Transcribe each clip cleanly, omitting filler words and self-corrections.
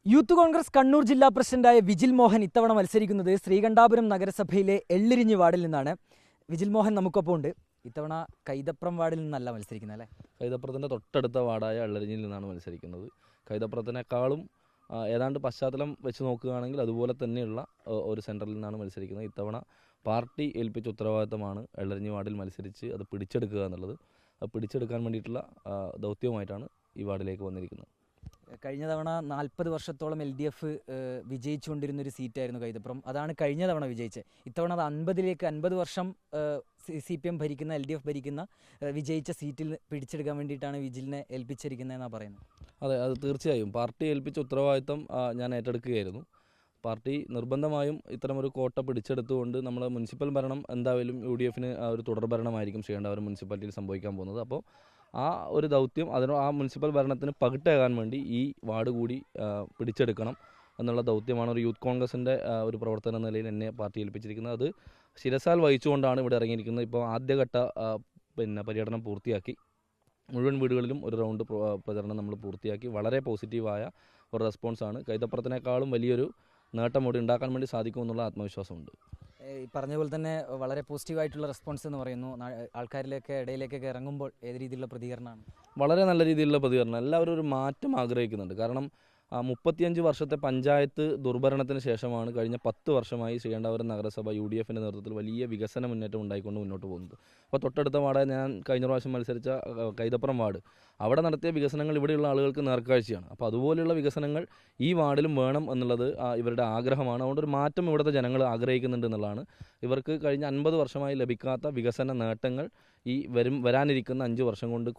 Youth Congress Kannur ജില്ലാ പ്രസിഡന്റായ vigil Mohan ഇത്തവണ മത്സരിക്കുന്നത് ശ്രീകണ്ഠാപുരം നഗരസഭയിലെ എള്ളിരിഞ്ഞ് വാർഡിൽ നിന്നാണ്. വിജിൽ മോഹൻ നമുക്കൊപ്പം ഉണ്ട്. ഇത്തവണ കൈതപ്രം വാർഡിൽ നിന്നല്ല മത്സരിക്കുന്നത് അല്ലേ? കൈതപ്രത്തിൻ്റെ തൊട്ടടുത്ത വാർഡായ എള്ളരിഞ്ഞിൽ നിന്നാണ് മത്സരിക്കുന്നത്. കൈതപ്രത്തിനേക്കാളും ഏതാണ്ട് പശ്ചാത്തലം വെച്ച് നോക്കുകയാണെങ്കിൽ അതുപോലെ തന്നെയുള്ള ഒരു സെൻറ്ററിൽ നിന്നാണ് മത്സരിക്കുന്നത്. ഇത്തവണ പാർട്ടി ഏൽപ്പിച്ച ഉത്തരവാദിത്തമാണ് എള്ളരിഞ്ഞി വാർഡിൽ മത്സരിച്ച് അത് പിടിച്ചെടുക്കുക എന്നുള്ളത്. അത് പിടിച്ചെടുക്കാൻ വേണ്ടിയിട്ടുള്ള ദൗത്യവുമായിട്ടാണ് ഈ വാർഡിലേക്ക് വന്നിരിക്കുന്നത്. കഴിഞ്ഞ തവണ 40 വർഷത്തോളം LDF വിജയിച്ചുകൊണ്ടിരുന്നൊരു സീറ്റായിരുന്നു കൈതപ്രം. അതാണ് കഴിഞ്ഞ തവണ വിജയിച്ചത്. ഇത്തവണ അത് 50 വർഷം CPM ഭരിക്കുന്ന LDF ഭരിക്കുന്ന വിജയിച്ച സീറ്റിൽ പിടിച്ചെടുക്കാൻ വേണ്ടിയിട്ടാണ് വിജിലിനെ ഏൽപ്പിച്ചിരിക്കുന്നതെന്നാണ് പറയുന്നത്. അതെ, അത് തീർച്ചയായും പാർട്ടി ഏൽപ്പിച്ച ഉത്തരവാദിത്തം ഞാൻ ഏറ്റെടുക്കുകയായിരുന്നു. പാർട്ടി നിർബന്ധമായും ഇത്തരമൊരു കോട്ട പിടിച്ചെടുത്തുകൊണ്ട് നമ്മൾ മുനിസിപ്പൽ ഭരണം എന്തായാലും UDFന് ഒരു തുടർഭരണമായിരിക്കും ശ്രീകണ്ഠാപുരം മുനിസിപ്പാലിറ്റിയിൽ സംഭവിക്കാൻ പോകുന്നത്. അപ്പോൾ ആ ഒരു ദൗത്യം ആ മുനിസിപ്പൽ ഭരണത്തിന് പകിട്ടാകാൻ വേണ്ടി ഈ വാർഡ് കൂടി പിടിച്ചെടുക്കണം എന്നുള്ള ദൗത്യമാണ് ഒരു യൂത്ത് കോൺഗ്രസിൻ്റെ ഒരു പ്രവർത്തന നിലയിൽ എന്നെ പാർട്ടി ഏൽപ്പിച്ചിരിക്കുന്നത്. അത് ശിരസാൽ വഹിച്ചുകൊണ്ടാണ് ഇവിടെ ഇറങ്ങിയിരിക്കുന്നത്. ഇപ്പോൾ ആദ്യഘട്ട പര്യടനം പൂർത്തിയാക്കി. മുഴുവൻ വീടുകളിലും ഒരു റൗണ്ട് പ്രചരണം നമ്മൾ പൂർത്തിയാക്കി. വളരെ പോസിറ്റീവായ ഒരു റെസ്പോൺസാണ്. കൈതപ്രത്തിനേക്കാളും വലിയൊരു നേട്ടം ഇവിടെ ഉണ്ടാക്കാൻ വേണ്ടി സാധിക്കുമെന്നുള്ള ആത്മവിശ്വാസമുണ്ട്. ഈ പറഞ്ഞ പോലെ തന്നെ വളരെ പോസിറ്റീവായിട്ടുള്ള റെസ്പോൺസ് എന്ന് പറയുന്നു. ആൾക്കാരിലേക്ക് ഇടയിലേക്കൊക്കെ ഇറങ്ങുമ്പോൾ ഏത് രീതിയിലുള്ള പ്രതികരണമാണ്? വളരെ നല്ല രീതിയിലുള്ള പ്രതികരണം. എല്ലാവരും ഒരു മാറ്റം ആഗ്രഹിക്കുന്നുണ്ട്. കാരണം 35 വർഷത്തെ പഞ്ചായത്ത് ദുർഭരണത്തിന് ശേഷമാണ് കഴിഞ്ഞ 10 വർഷമായി ശ്രീകണ്ഠാപുരം നഗരസഭ UDFൻ്റെ നേതൃത്വത്തിൽ വലിയ വികസന മുന്നേറ്റം ഉണ്ടായിക്കൊണ്ട് മുന്നോട്ട് പോകുന്നത്. അപ്പോൾ തൊട്ടടുത്ത വാർഡ് ഞാൻ കഴിഞ്ഞ പ്രാവശ്യം മത്സരിച്ച കൈതപ്രം വാർഡ്, അവിടെ നടത്തിയ വികസനങ്ങൾ ഇവിടെയുള്ള ആളുകൾക്ക് നേർക്കാഴ്ചയാണ്. അപ്പോൾ അതുപോലെയുള്ള വികസനങ്ങൾ ഈ വാർഡിലും വേണം എന്നുള്ളത് ഇവരുടെ ആഗ്രഹമാണ്. അതുകൊണ്ട് ഒരു മാറ്റം ഇവിടുത്തെ ജനങ്ങൾ ആഗ്രഹിക്കുന്നുണ്ട് എന്നുള്ളതാണ്. ഇവർക്ക് കഴിഞ്ഞ 50 വർഷമായി ലഭിക്കാത്ത വികസന നേട്ടങ്ങൾ ഈ വരാനിരിക്കുന്ന 5 വർഷം കൊണ്ട്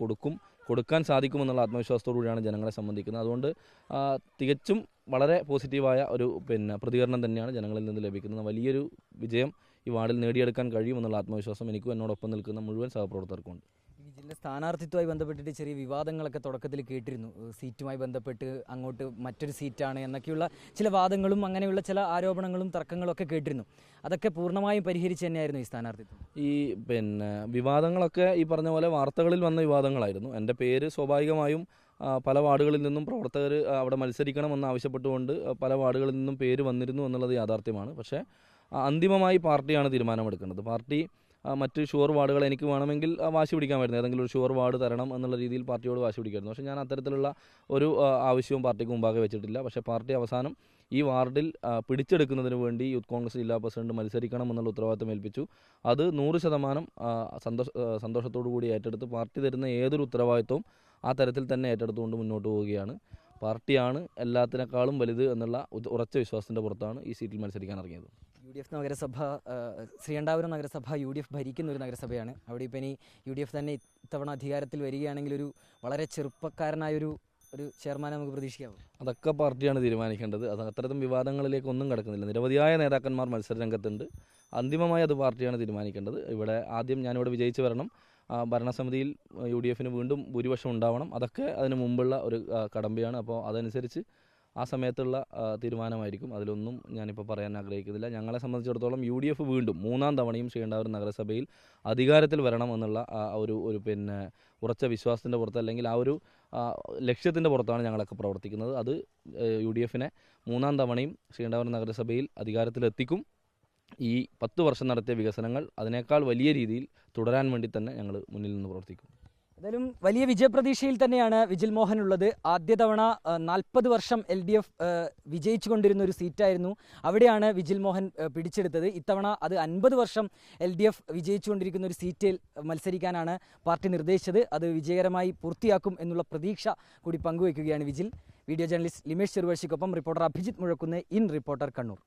കൊടുക്കാൻ സാധിക്കുമെന്നുള്ള ആത്മവിശ്വാസത്തോടു കൂടിയാണ് ജനങ്ങളെ സംബന്ധിക്കുന്നത്. അതുകൊണ്ട് തികച്ചും വളരെ പോസിറ്റീവായ ഒരു പ്രതികരണം തന്നെയാണ് ജനങ്ങളിൽ നിന്ന് ലഭിക്കുന്നത്. വലിയൊരു വിജയം ഈ വാർഡിൽ നേടിയെടുക്കാൻ കഴിയുമെന്നുള്ള ആത്മവിശ്വാസം എനിക്കും എന്നോടൊപ്പം നിൽക്കുന്ന മുഴുവൻ സഹപ്രവർത്തകർക്കുണ്ട്. വിജിലിൻ്റെ സ്ഥാനാർത്ഥിത്വമായി ബന്ധപ്പെട്ടിട്ട് ചെറിയ വിവാദങ്ങളൊക്കെ തുടക്കത്തിൽ കേട്ടിരുന്നു. സീറ്റുമായി ബന്ധപ്പെട്ട് അങ്ങോട്ട് മറ്റൊരു സീറ്റാണ് എന്നൊക്കെയുള്ള ചില വാദങ്ങളും അങ്ങനെയുള്ള ചില ആരോപണങ്ങളും തർക്കങ്ങളും ഒക്കെ കേട്ടിരുന്നു. അതൊക്കെ പൂർണ്ണമായും പരിഹരിച്ച് തന്നെയായിരുന്നു ഈ സ്ഥാനാർത്ഥിത്വം. ഈ വിവാദങ്ങളൊക്കെ ഈ പറഞ്ഞ പോലെ വാർത്തകളിൽ വന്ന വിവാദങ്ങളായിരുന്നു. എൻ്റെ പേര് സ്വാഭാവികമായും പല വാർഡുകളിൽ നിന്നും പ്രവർത്തകർ അവിടെ മത്സരിക്കണമെന്ന് ആവശ്യപ്പെട്ടുകൊണ്ട് പല വാർഡുകളിൽ നിന്നും പേര് വന്നിരുന്നു എന്നുള്ളത് യാഥാർത്ഥ്യമാണ്. പക്ഷേ അന്തിമമായി പാർട്ടിയാണ് തീരുമാനമെടുക്കുന്നത്. പാർട്ടി മറ്റ് ഷുവർ വാർഡുകൾ എനിക്ക് വേണമെങ്കിൽ വാശി പിടിക്കാൻ വരുന്നത് ഏതെങ്കിലും ഒരു ഷുവർ വാർഡ് തരണം എന്നുള്ള രീതിയിൽ പാർട്ടിയോട് വാശി പിടിക്കായിരുന്നു. പക്ഷേ ഞാൻ അത്തരത്തിലുള്ള ഒരു ആവശ്യവും പാർട്ടിക്ക് മുമ്പാകെ വെച്ചിട്ടില്ല. പക്ഷേ പാർട്ടി അവസാനം ഈ വാർഡിൽ പിടിച്ചെടുക്കുന്നതിന് വേണ്ടി യൂത്ത് കോൺഗ്രസ് ജില്ലാ പ്രസിഡന്റ് മത്സരിക്കണം എന്നുള്ള ഉത്തരവാദിത്തം ഏൽപ്പിച്ചു. അത് 100% സന്തോഷത്തോടു കൂടി ഏറ്റെടുത്ത് പാർട്ടി തരുന്ന ഏതൊരു ഉത്തരവാദിത്തവും ആ തരത്തിൽ തന്നെ ഏറ്റെടുത്തുകൊണ്ട് മുന്നോട്ട് പോവുകയാണ്. പാർട്ടിയാണ് എല്ലാത്തിനേക്കാളും വലുത് എന്നുള്ള ഉറച്ച വിശ്വാസത്തിൻ്റെ പുറത്താണ് ഈ സീറ്റിൽ മത്സരിക്കാൻ ഇറങ്ങിയത്. UDF നഗരസഭ, ശ്രീകണ്ഠാപുരം നഗരസഭ UDF ഭരിക്കുന്ന ഒരു നഗരസഭയാണ്. അവിടെ ഇപ്പം ഇനി UDF തന്നെ ഇത്തവണ അധികാരത്തിൽ വരികയാണെങ്കിൽ ഒരു വളരെ ചെറുപ്പക്കാരനായൊരു ചെയർമാനെ നമുക്ക് പ്രതീക്ഷിക്കാമോ? അതൊക്കെ പാർട്ടിയാണ് തീരുമാനിക്കേണ്ടത്. അത് അത്തരത്തിൽ വിവാദങ്ങളിലേക്കൊന്നും കിടക്കുന്നില്ല. നിരവധിയായ നേതാക്കന്മാർ മത്സര രംഗത്തുണ്ട്. അന്തിമമായി അത് പാർട്ടിയാണ് തീരുമാനിക്കേണ്ടത്. ഇവിടെ ആദ്യം ഞാനിവിടെ വിജയിച്ച് വരണം. ഭരണസമിതിയിൽ UDFന് വീണ്ടും ഭൂരിപക്ഷം ഉണ്ടാവണം. അതൊക്കെ അതിന് മുമ്പുള്ള ഒരു കടമ്പയാണ്. അപ്പോൾ അതനുസരിച്ച് ആ സമയത്തുള്ള തീരുമാനമായിരിക്കും. അതിലൊന്നും ഞാനിപ്പോൾ പറയാൻ ആഗ്രഹിക്കുന്നില്ല. ഞങ്ങളെ സംബന്ധിച്ചിടത്തോളം UDF വീണ്ടും 3ാം തവണയും ശ്രീകണ്ഠാപുരം നഗരസഭയിൽ അധികാരത്തിൽ വരണം എന്നുള്ള ഒരു ഉറച്ച വിശ്വാസത്തിൻ്റെ പുറത്ത്, അല്ലെങ്കിൽ ആ ഒരു ലക്ഷ്യത്തിൻ്റെ പുറത്താണ് ഞങ്ങളൊക്കെ പ്രവർത്തിക്കുന്നത്. അത് UDFനെ 3ാം തവണയും ശ്രീകണ്ഠാപുരം നഗരസഭയിൽ അധികാരത്തിലെത്തിക്കും. ഈ 10 വർഷം നടത്തിയ വികസനങ്ങൾ അതിനേക്കാൾ വലിയ രീതിയിൽ തുടരാൻ വേണ്ടി തന്നെ ഞങ്ങൾ മുന്നിൽ നിന്ന് പ്രവർത്തിക്കും. എന്തായാലും വലിയ വിജയപ്രതീക്ഷയിൽ തന്നെയാണ് വിജിൽ മോഹൻ ഉള്ളത്. ആദ്യ തവണ 40 വർഷം LDF വിജയിച്ചു കൊണ്ടിരുന്ന ഒരു സീറ്റായിരുന്നു. അവിടെയാണ് വിജിൽ മോഹൻ പിടിച്ചെടുത്തത്. ഇത്തവണ അത് 50 വർഷം LDF വിജയിച്ചുകൊണ്ടിരിക്കുന്ന ഒരു സീറ്റിൽ മത്സരിക്കാനാണ് പാർട്ടി നിർദ്ദേശിച്ചത്. അത് വിജയകരമായി പൂർത്തിയാക്കും എന്നുള്ള പ്രതീക്ഷ കൂടി പങ്കുവയ്ക്കുകയാണ് വിജിൽ. വീഡിയോ ജേർണലിസ്റ്റ് ലിമേഷ് ചെറുവഴിക്കൊപ്പം reporter Abhijith Muzhakkunnu, in reporter Kannur.